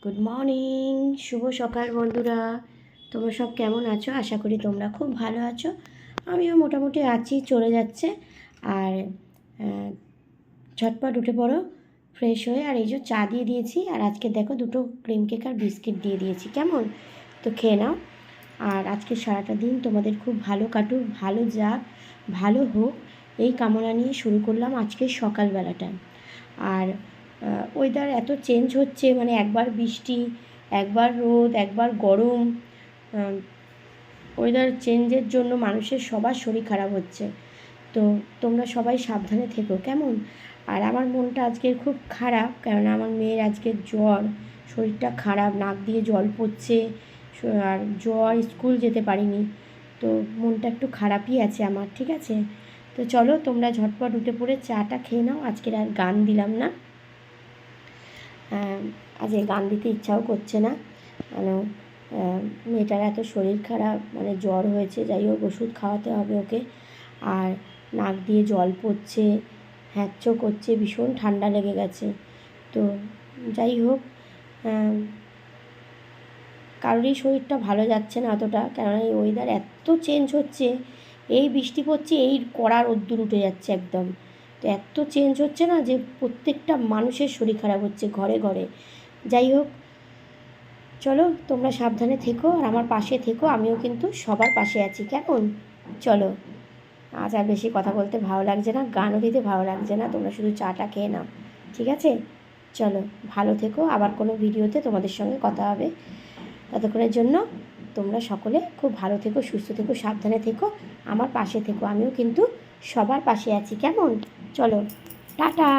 Good morning, শুভ সকাল বন্ধুরা। তোমরা সব কেমন আছো? আশা করি তোমরা খুব ভালো আছো। আমিও মোটামুটি আছি, চলে যাচ্ছে। আর ঝটপট উঠে পড়ো ফ্রেশ হয়ে। আর এই যে চা দিয়ে দিয়েছি, আর আজকে দেখো দুটো ক্রিম কেক আর বিস্কিট দিয়ে দিয়েছি। কেমন? তো খেয়ে নাও। আর আজকে সারাটা দিন তোমাদের খুব ভালো কাটুক, ভালো যাক, ভালো হোক, এই কামনা নিয়ে শুরু করলাম আজকের সকালবেলাটা। আর ওয়েদার এত চেঞ্জ হচ্ছে, মানে একবার বৃষ্টি, একবার রোদ, একবার গরম। ওয়েদার চেঞ্জের জন্য মানুষের সবার শরীর খারাপ হচ্ছে। তো তোমরা সবাই সাবধানে থেকো, কেমন? আর আমার মনটা আজকে খুব খারাপ, কেননা আমার মেয়ের আজকে জ্বর, শরীরটা খারাপ, নাক দিয়ে জল পড়ছে, আর জ্বর, স্কুল যেতে পারিনি। তো মনটা একটু খারাপই আছে আমার, ঠিক আছে? তো চলো তোমরা ঝটপট উঠে পড়ে চাটা খেয়ে নাও। আজকের আর গান দিলাম না, আজকে গান দিতে ইচ্ছাও করছে না, মানে মেয়েটার এত শরীর খারাপ, মানে জ্বর হয়েছে। যাই হোক, ওষুধ খাওয়াতে হবে ওকে। আর নাক দিয়ে জল পড়ছে, হ্যাঁচো করছে, ভীষণ ঠান্ডা লেগে গেছে। তো যাই হোক, কারোরই শরীরটা ভালো যাচ্ছে না অতটা, কেননা এই ওয়েদার এত চেঞ্জ হচ্ছে। এই বৃষ্টি পড়ছে, এই কড়া রোদ্দুর উঠে যাচ্ছে একদম। তো এত চেঞ্জ হচ্ছে না যে প্রত্যেকটা মানুষের শরীর খারাপ হচ্ছে ঘরে ঘরে। যাই হোক, চলো তোমরা সাবধানে থেকো আর আমার পাশে থেকো। আমিও কিন্তু সবার পাশে আছি, কেমন? চলো, আজ আর বেশি কথা বলতে ভালো লাগছে না, গানও দিতে ভালো লাগছে না। তোমরা শুধু চাটা খেয়ে নাও, ঠিক আছে? চলো, ভালো থেকো। আবার কোনো ভিডিওতে তোমাদের সঙ্গে কথা হবে। ততক্ষণের জন্য তোমরা সকলে খুব ভালো থেকো, সুস্থ থেকো, সাবধানে থেকো, আমার পাশে থেকো। আমিও কিন্তু সবার পাশে আছি, কেমন? চলো, টাটা।